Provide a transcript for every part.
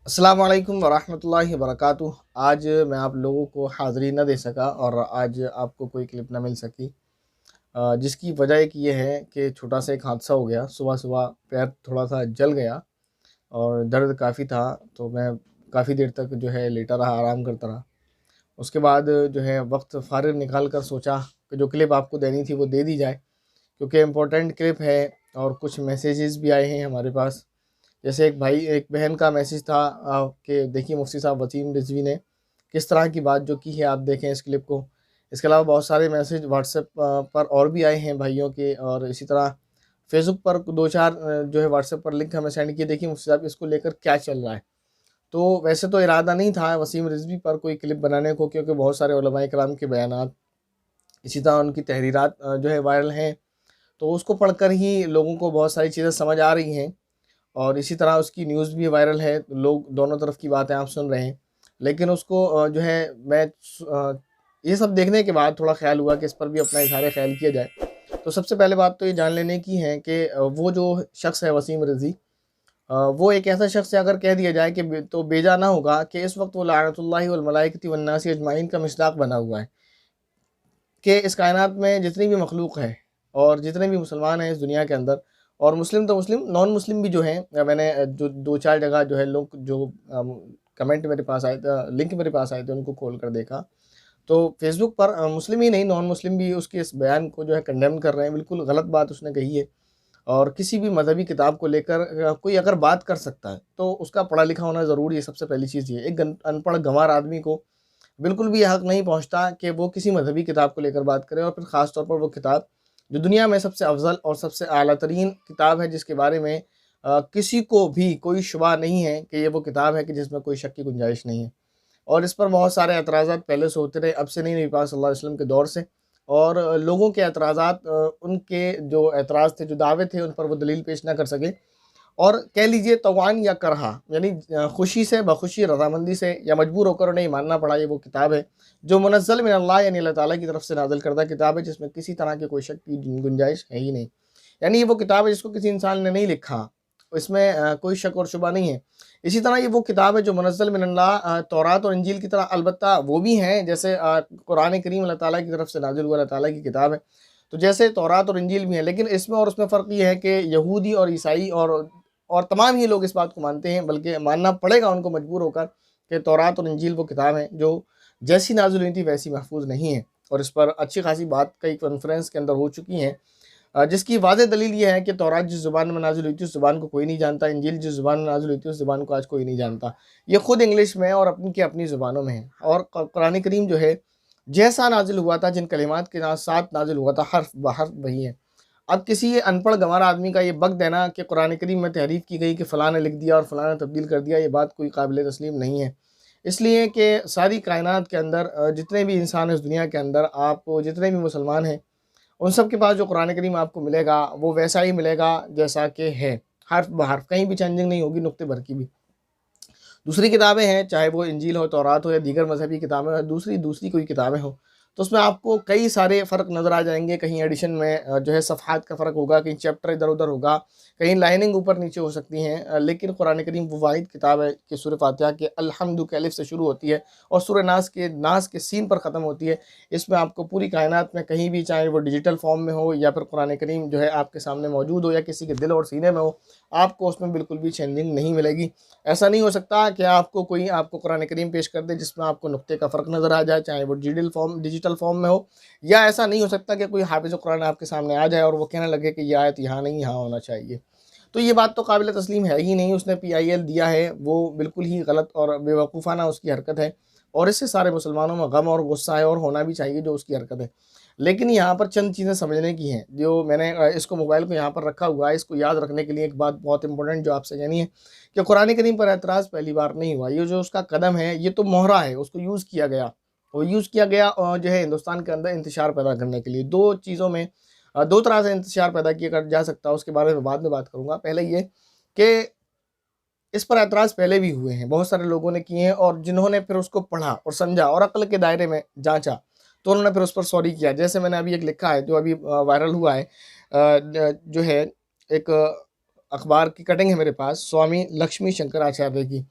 السلام علیکم ورحمۃ اللہ وبرکاتہ۔ آج میں آپ لوگوں کو حاضری نہ دے سکا اور آج آپ کو کوئی کلپ نہ مل سکی، جس کی وجہ ایک یہ ہے کہ چھوٹا سا ایک حادثہ ہو گیا۔ صبح صبح پیر تھوڑا سا جل گیا اور درد کافی تھا، تو میں کافی دیر تک جو ہے لیٹا رہا، آرام کرتا رہا۔ اس کے بعد جو ہے وقت فارغ نکال کر سوچا کہ جو کلپ آپ کو دینی تھی وہ دے دی جائے، کیونکہ امپورٹنٹ کلپ ہے اور کچھ میسیجز بھی آئے ہیں ہمارے پاس۔ جیسے ایک بہن کا میسیج تھا کہ دیکھیے مفتی صاحب وسیم رضوی نے کس طرح کی بات جو کی ہے، آپ دیکھیں اس کلپ کو۔ اس کے علاوہ بہت سارے میسیج واٹس ایپ پر اور بھی آئے ہیں بھائیوں کے، اور اسی طرح فیس بک پر دو چار جو ہے واٹس ایپ پر لنک ہمیں سینڈ کیے، دیکھیے مفتی صاحب اس کو لے کر کیا چل رہا ہے۔ تو ویسے تو ارادہ نہیں تھا وسیم رضوی پر کوئی کلپ بنانے کو، کیونکہ بہت سارے علماء کرام کے بیانات، اسی طرح ان کی تحریرات جو ہے وائرل ہیں، تو اس کو پڑھ کر ہی لوگوں کو بہت ساری چیزیں سمجھ آ رہی ہیں، اور اسی طرح اس کی نیوز بھی وائرل ہے، لوگ دونوں طرف کی باتیں آپ سن رہے ہیں۔ لیکن اس کو جو ہے میں یہ سب دیکھنے کے بعد تھوڑا خیال ہوا کہ اس پر بھی اپنا اظہار خیال کیا جائے۔ تو سب سے پہلے بات تو یہ جان لینے کی ہے کہ وہ جو شخص ہے وسیم رضوی، وہ ایک ایسا شخص ہے، اگر کہہ دیا جائے کہ تو بیجا نہ ہوگا کہ اس وقت وہ لعنت اللہ والملائکۃ والناس اجمعین کا مصداق بنا ہوا ہے، کہ اس کائنات میں جتنی بھی مخلوق ہے اور جتنے بھی مسلمان ہیں اس دنیا کے اندر، اور مسلم تو مسلم، نان مسلم بھی جو ہیں، میں نے جو دو چار جگہ جو ہے لوگ جو کمنٹ میرے پاس آئے تھے، لنک میرے پاس آئے تھے، ان کو کھول کر دیکھا تو فیس بک پر مسلم ہی نہیں نان مسلم بھی اس کے اس بیان کو جو ہے کنڈیم کر رہے ہیں۔ بالکل غلط بات اس نے کہی ہے، اور کسی بھی مذہبی کتاب کو لے کر کوئی اگر بات کر سکتا ہے تو اس کا پڑھا لکھا ہونا ضروری ہے۔ سب سے پہلی چیز یہ، ایک ان پڑھ گنوار آدمی کو بالکل بھی یہ حق نہیں پہنچتا کہ وہ کسی مذہبی کتاب کو لے کر بات کرے، اور پھر خاص طور پر وہ کتاب جو دنیا میں سب سے افضل اور سب سے اعلیٰ ترین کتاب ہے، جس کے بارے میں کسی کو بھی کوئی شبہ نہیں ہے کہ یہ وہ کتاب ہے کہ جس میں کوئی شک کی گنجائش نہیں ہے۔ اور اس پر بہت سارے اعتراضات پہلے سے ہوتے رہے، اب سے نہیں، نبی پاک صلی اللہ علیہ وسلم کے دور سے، اور لوگوں کے اعتراضات، ان کے جو اعتراض تھے، جو دعوے تھے، ان پر وہ دلیل پیش نہ کر سکے، اور کہہ لیجئے طوعاً یا کرہا، یعنی خوشی سے، بخوشی، رضامندی سے یا مجبور ہو کر انہیں ماننا پڑا۔ یہ وہ کتاب ہے جو منزل من اللہ، یعنی اللہ تعالیٰ کی طرف سے نازل کردہ کتاب ہے، جس میں کسی طرح کی کوئی شک کی گنجائش ہے ہی نہیں۔ یعنی یہ وہ کتاب ہے جس کو کسی انسان نے نہیں لکھا، اس میں کوئی شک اور شبہ نہیں ہے۔ اسی طرح یہ وہ کتاب ہے جو منزل من اللہ، تورات اور انجیل کی طرح، البتہ وہ بھی ہیں جیسے قرآن کریم اللہ تعالیٰ کی طرف سے نازل ہوا اللہ تعالیٰ کی کتاب ہے، تو جیسے تورات اور انجیل بھی ہیں، لیکن اس میں اور اس میں فرق یہ ہے کہ یہودی اور عیسائی اور تمام ہی لوگ اس بات کو مانتے ہیں، بلکہ ماننا پڑے گا ان کو مجبور ہو کر، کہ تورات اور انجیل وہ کتاب ہیں جو جیسی نازل ہوئی تھی ویسی محفوظ نہیں ہیں، اور اس پر اچھی خاصی بات کئی کانفرنس کے اندر ہو چکی ہیں، جس کی واضح دلیل یہ ہے کہ تورات جس زبان میں نازل ہوئی تھی اس زبان کو کوئی نہیں جانتا، انجیل جس زبان میں نازل ہوئی تھی اس زبان کو آج کوئی نہیں جانتا۔ یہ خود انگلش میں اور اپنی زبانوں میں ہے، اور قرآن کریم جو ہے جیسا نازل ہوا تھا، جن کلمات کے ساتھ نازل ہوا تھا، حرف بحرف وہی ہے۔ اب کسی ان پڑھ گنوار آدمی کا یہ بک دینا کہ قرآن کریم میں تحریف کی گئی، کہ فلاں نے لکھ دیا اور فلاں نے تبدیل کر دیا، یہ بات کوئی قابل تسلیم نہیں ہے۔ اس لیے کہ ساری کائنات کے اندر جتنے بھی انسان اس دنیا کے اندر، آپ جتنے بھی مسلمان ہیں، ان سب کے پاس جو قرآن کریم آپ کو ملے گا وہ ویسا ہی ملے گا جیسا کہ ہے، حرف بحرف، کہیں بھی چینجنگ نہیں ہوگی، نقطے بھر کی بھی۔ دوسری کتابیں ہیں، چاہے وہ انجیل ہو، تورات ہو، یا دیگر مذہبی کتابیں ہو، دوسری کوئی کتابیں ہوں، تو اس میں آپ کو کئی سارے فرق نظر آ جائیں گے۔ کہیں ایڈیشن میں جو ہے صفحات کا فرق ہوگا، کہیں چیپٹر ادھر ادھر ہوگا، کہیں لائننگ اوپر نیچے ہو سکتی ہیں، لیکن قرآن کریم وہ واحد کتاب ہے کہ سورہ فاتحہ کے الحمد کے الف سے شروع ہوتی ہے اور سورہ ناس کے سین پر ختم ہوتی ہے۔ اس میں آپ کو پوری کائنات میں کہیں بھی، چاہے وہ ڈیجیٹل فارم میں ہو یا پھر قرآن کریم جو ہے آپ کے سامنے موجود ہو یا کسی کے دل اور سینے میں ہو، آپ کو اس میں بالکل بھی چینجنگ نہیں ملے گی۔ ایسا نہیں ہو سکتا کہ آپ کو قرآن کریم پیش کر دے جس میں آپ کو نقطے کا فرق نظر آ جائے، چاہے وہ ڈیجیٹل فارم میں ہو، یا ایسا نہیں ہو سکتا کہ کوئی حافظ قرآن آپ کے سامنے آ جائے اور وہ کہنے لگے کہ یہ آیت یہاں نہیں، یہاں ہونا چاہیے۔ تو یہ بات تو قابل تسلیم ہے ہی نہیں، اس نے PIL دیا ہے، وہ بالکل ہی غلط اور بے وقوفانہ اس کی حرکت ہے، اور اس سے سارے مسلمانوں میں غم اور غصہ ہے، اور ہونا بھی چاہیے جو اس کی حرکت ہے۔ لیکن یہاں پر چند چیزیں سمجھنے کی ہیں، جو میں نے اس کو موبائل کو یہاں پر رکھا ہوا ہے، اس کو یاد رکھنے کے لیے ایک بات بہت امپورٹنٹ جو آپ سے کہنی ہے، کہ قرآن کریم پر اعتراض پہلی بار نہیں ہوا، یہ جو اس کا قدم ہے یہ تو مہرہ ہے، اس کو یوز کیا گیا، جو ہے ہندوستان کے اندر انتشار پیدا کرنے کے لیے۔ دو چیزوں میں، دو طرح سے انتشار پیدا کیا جا سکتا ہے، اس کے بارے میں بعد میں بات کروں گا۔ پہلے یہ کہ اس پر اعتراض پہلے بھی ہوئے ہیں، بہت سارے لوگوں نے کیے ہیں، اور جنہوں نے پھر اس کو پڑھا اور سمجھا اور عقل کے دائرے میں جانچا تو انہوں نے پھر اس پر سوری کیا۔ جیسے میں نے ابھی ایک لکھا ہے جو ابھی وائرل ہوا ہے، جو ہے ایک اخبار کی کٹنگ ہے میرے پاس، سوامی لکشمی شنکر آچاریہ کی،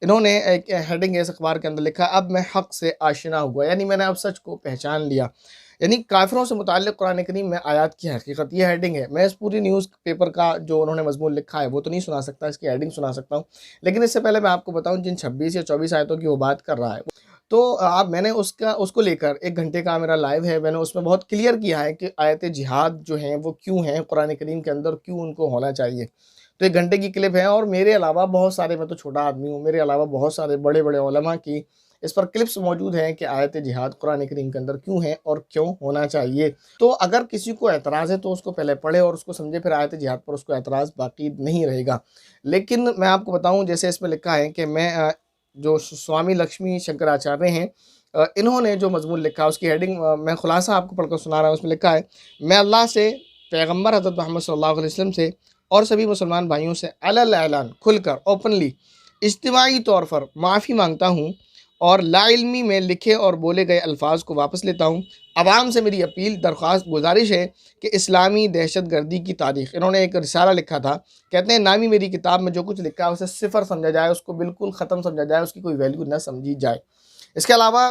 انہوں نے ایک ہیڈنگ ہے اس اخبار کے اندر لکھا، اب میں حق سے آشنا ہوا، یعنی میں نے اب سچ کو پہچان لیا، یعنی کافروں سے متعلق قرآن کریم میں آیات کی حقیقت، یہ ہیڈنگ ہے۔ میں اس پوری نیوز پیپر کا جو انہوں نے مضمون لکھا ہے وہ تو نہیں سنا سکتا، اس کی ہیڈنگ سنا سکتا ہوں، لیکن اس سے پہلے میں آپ کو بتاؤں جن 26 یا 24 آیتوں کی وہ بات کر رہا ہے، تو آپ میں نے اس کو لے کر 1 گھنٹے کا میرا لائیو ہے، میں نے اس میں بہت کلیئر کیا ہے کہ آیت جہاد جو ہیں وہ کیوں ہیں قرآن کریم کے اندر، کیوں ان کو ہونا چاہیے۔ تو 1 گھنٹے کی کلپ ہے، اور میرے علاوہ بہت سارے، میں تو چھوٹا آدمی ہوں، میرے علاوہ بہت سارے بڑے بڑے علماء کی اس پر کلپس موجود ہیں کہ آیت جہاد قرآن کریم کے اندر کیوں ہے اور کیوں ہونا چاہیے۔ تو اگر کسی کو اعتراض ہے تو اس کو پہلے پڑھے اور اس کو سمجھے، پھر آیت جہاد پر اس کو اعتراض باقی نہیں رہے گا۔ لیکن میں آپ کو بتاؤں، جیسے اس میں لکھا ہے کہ میں جو سوامی لکشمی شنکر آچاریہ ہیں، انہوں نے جو مضمون لکھا اس کی ہیڈنگ میں خلاصہ آپ کو پڑھ کر سنا رہا ہوں۔ اس میں لکھا ہے، میں اللہ سے، پیغمبر حضرت محمد صلی اللہ علیہ وسلم سے اور سبھی مسلمان بھائیوں سے علی اعلان کھل کر اوپنلی اجتماعی طور پر معافی مانگتا ہوں، اور لا علمی میں لکھے اور بولے گئے الفاظ کو واپس لیتا ہوں۔ عوام سے میری اپیل، درخواست، گزارش ہے کہ اسلامی دہشت گردی کی تاریخ، انہوں نے ایک رسالہ لکھا تھا، کہتے ہیں نامی میری کتاب میں جو کچھ لکھا ہے اسے صفر سمجھا جائے، اس کو بالکل ختم سمجھا جائے، اس کی کوئی ویلیو نہ سمجھی جائے۔ اس کے علاوہ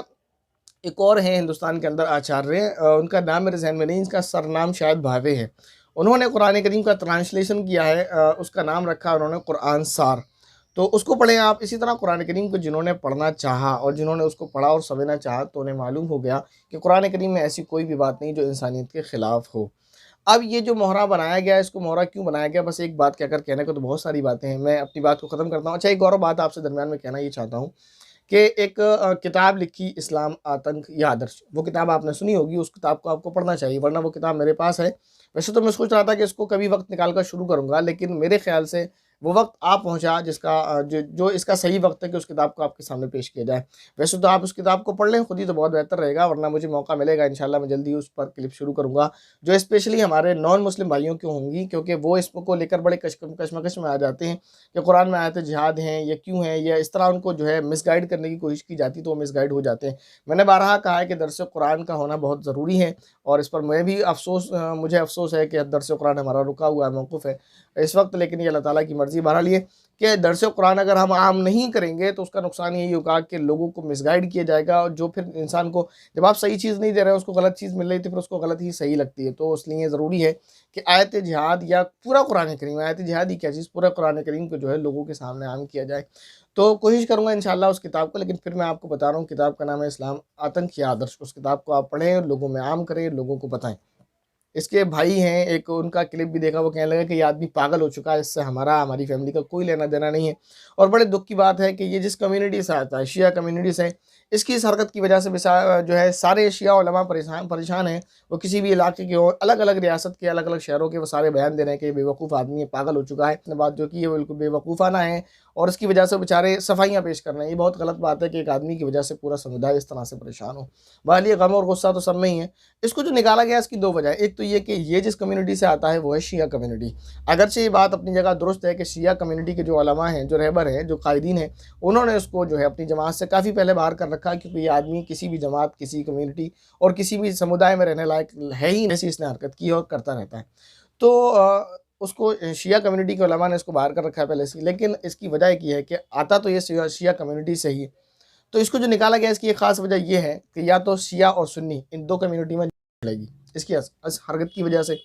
ایک اور ہیں ہندوستان کے اندر آچاریہ، ان کا نام میرے ذہن میں نہیں، اس کا سرنام شاید بھاوے ہے، انہوں نے قرآن کریم کا ٹرانسلیشن کیا ہے، اس کا نام رکھا انہوں نے قرآن سار، تو اس کو پڑھیں آپ۔ اسی طرح قرآن کریم کو جنہوں نے پڑھنا چاہا اور جنہوں نے اس کو پڑھا اور سمجھنا چاہا تو انہیں معلوم ہو گیا کہ قرآن کریم میں ایسی کوئی بھی بات نہیں جو انسانیت کے خلاف ہو۔ اب یہ جو محرہ بنایا گیا، اس کو محرہ کیوں بنایا گیا؟ بس ایک بات کہہ کر، کہنے کو تو بہت ساری باتیں ہیں، میں اپنی بات کو ختم کرتا ہوں۔ اچھا، ایک اور بات آپ سے درمیان میں کہنا یہ چاہتا ہوں کہ ایک کتاب لکھی، اسلام، آتنک یا آدرش، وہ کتاب آپ نے سنی ہوگی، اس کتاب کو آپ کو پڑھنا چاہیے، ورنہ وہ کتاب میرے پاس ہے۔ ویسے تو میں سوچ رہا تھا کہ اس کو کبھی وقت نکال کر شروع کروں گا، لیکن میرے خیال سے وہ وقت آ پہنچا جس کا جو اس کا صحیح وقت ہے کہ اس کتاب کو آپ کے سامنے پیش کیا جائے۔ ویسے تو آپ اس کتاب کو پڑھ لیں خود ہی تو بہت بہتر رہے گا، ورنہ مجھے موقع ملے گا انشاءاللہ میں جلدی اس پر کلپ شروع کروں گا، جو اسپیشلی ہمارے نان مسلم بھائیوں کی ہوں گی، کیونکہ وہ اس کو لے کر بڑے کشمکش میں آ جاتے ہیں کہ قرآن میں آیت جہاد ہیں یا کیوں ہیں، یا اس طرح ان کو جو ہے مس گائیڈ کرنے کی کوشش کی جاتی تو وہ مس گائیڈ ہو جاتے ہیں۔ میں نے بارہا کہا ہے کہ درس قرآن کا ہونا بہت ضروری ہے، اور اس پر مجھے افسوس ہے کہ درس قرآن ہمارا رکا ہوا ہے، موقوف ہے اس وقت، لیکن یہ اللہ تعالیٰ کی مرضی۔ بہرحال یہ کہ درس قرآن اگر ہم عام نہیں کریں گے تو اس کا نقصان یہی ہوگا کہ لوگوں کو مس گائیڈ کیا جائے گا، اور جو پھر انسان کو، جب آپ صحیح چیز نہیں دے رہے ہیں اس کو غلط چیز مل رہی تھی، پھر اس کو غلط ہی صحیح لگتی ہے۔ تو اس لیے ضروری ہے کہ آیت جہاد یا پورا قرآن کریم، آیت جہاد ہی کیا چیز، پورا قرآن کریم کو جو ہے لوگوں کے سامنے عام کیا جائے۔ تو کوشش کروں گا انشاءاللہ اس کتاب کو، لیکن پھر میں آپ کو بتا رہا ہوں کتاب کا نام ہے اسلام، آتنک یا آدرش، اس کتاب کو آپ پڑھیں، لوگوں میں عام کریں، لوگوں کو بتائیں۔ اس کے بھائی ہیں، ایک ان کا کلپ بھی دیکھا، وہ کہنے لگا کہ یہ آدمی پاگل ہو چکا ہے، اس سے ہماری فیملی کا کوئی لینا دینا نہیں ہے، اور بڑے دکھ کی بات ہے کہ یہ جس کمیونٹی سے آتا ہے، شیعہ کمیونٹی سے، اس کی اس حرکت کی وجہ سے جو ہے سارے شیعہ علماء پریشان ہیں، وہ کسی بھی علاقے کے ہو، الگ الگ ریاست کے، الگ الگ شہروں کے، وہ سارے بیان دے رہے ہیں کہ یہ بے وقوف آدمی ہے، پاگل ہو چکا ہے، اس نے بات جو کی ہے وہ بالکل بے وقوفانہ ہے، اور اس کی وجہ سے بیچارے صفائیاں پیش کر رہے ہیں۔ یہ بہت غلط بات ہے کہ ایک آدمی کی وجہ سے پورا سمودائے اس طرح سے پریشان ہو۔ بہرحال یہ غم اور غصہ تو سب میں ہی ہے۔ اس کو جو نکالا گیا اس کی 2 وجہ، ایک تو یہ کہ یہ جس کمیونٹی سے آتا ہے وہ ہے شیعہ کمیونٹی۔ اگرچہ یہ بات اپنی جگہ درست ہے کہ شیعہ کمیونٹی کے جو علماء ہیں، جو رہبر ہیں، جو قائدین ہیں، انہوں نے اس کو جو ہے اپنی جماعت سے کافی پہلے باہر کر رکھا، کیونکہ یہ آدمی کسی بھی جماعت، کسی کمیونٹی اور کسی بھی سمودائے میں رہنے لائق ہے ہی نہیں، ایسی اس نے حرکت کی اور کرتا رہتا ہے۔ تو اس کو شیعہ کمیونٹی کے علماء نے اس کو باہر کر رکھا ہے پہلے سے، لیکن اس کی وجہ ایک یہ ہے کہ آتا تو یہ شیعہ کمیونٹی سے ہی، تو اس کو جو نکالا گیا اس کی ایک خاص وجہ یہ ہے کہ یا تو شیعہ اور سنی ان 2 کمیونٹی میں لے گی اس کی اس حرکت کی وجہ سے،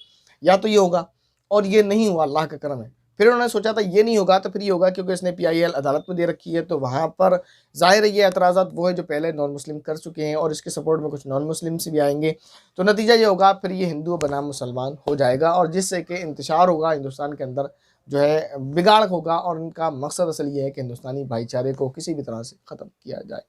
یا تو یہ ہوگا، اور یہ نہیں ہوا، اللہ کا کرم ہے۔ پھر انہوں نے سوچا تھا یہ نہیں ہوگا تو پھر یہ ہوگا، کیونکہ اس نے PIL عدالت میں دے رکھی ہے، تو وہاں پر ظاہر ہے یہ اعتراضات وہ ہیں جو پہلے نان مسلم کر چکے ہیں، اور اس کے سپورٹ میں کچھ نان مسلم سے بھی آئیں گے، تو نتیجہ یہ ہوگا پھر یہ ہندو بنام مسلمان ہو جائے گا، اور جس سے کہ انتشار ہوگا ہندوستان کے اندر، جو ہے بگاڑ ہوگا، اور ان کا مقصد اصل یہ ہے کہ ہندوستانی بھائی چارے کو کسی بھی طرح سے ختم کیا جائے۔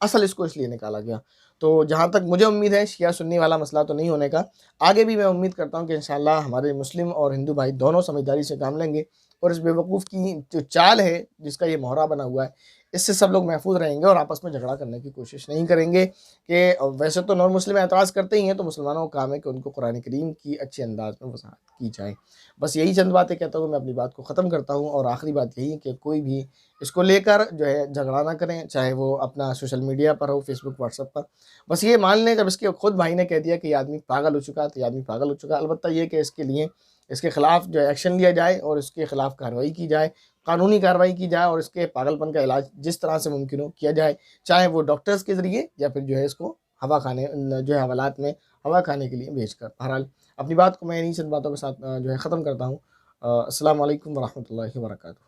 اصل اس کو اس لیے نکالا گیا۔ تو جہاں تک مجھے امید ہے شیعہ سنی والا مسئلہ تو نہیں ہونے کا، آگے بھی میں امید کرتا ہوں کہ انشاءاللہ ہمارے مسلم اور ہندو بھائی دونوں سمجھداری سے کام لیں گے، اور اس بے وقوف کی جو چال ہے جس کا یہ محرہ بنا ہوا ہے، اس سے سب لوگ محفوظ رہیں گے، اور آپس میں جھگڑا کرنے کی کوشش نہیں کریں گے۔ کہ ویسے تو نان مسلم اعتراض کرتے ہی ہیں، تو مسلمانوں کا کام ہے کہ ان کو قرآن کریم کی اچھے انداز میں وضاحت کی جائے۔ بس یہی چند باتیں کہتا ہوں میں اپنی بات کو ختم کرتا ہوں، اور آخری بات یہی ہے کہ کوئی بھی اس کو لے کر جو ہے جھگڑا نہ کریں، چاہے وہ اپنا سوشل میڈیا پر ہو، فیس بک، واٹس ایپ پر، بس یہ مان لیں جب اس کے خود بھائی نے کہہ دیا کہ یہ آدمی پاگل ہو چکا تو یہ آدمی پاگل ہو چکا، البتہ یہ کہ اس کے لیے اس کے خلاف جو ہے ایکشن لیا جائے اور اس کے خلاف کارروائی کی جائے، قانونی کارروائی کی جائے اور اس کے پاگل پن کا علاج جس طرح سے ممکن ہو کیا جائے، چاہے وہ ڈاکٹرز کے ذریعے یا پھر جو ہے اس کو ہوا کھانے جو ہے حوالات میں ہوا کھانے کے لیے بھیج کر۔ بہرحال اپنی بات کو میں انہی چند باتوں کے ساتھ جو ہے ختم کرتا ہوں۔ السلام علیکم ورحمۃ اللہ وبرکاتہ۔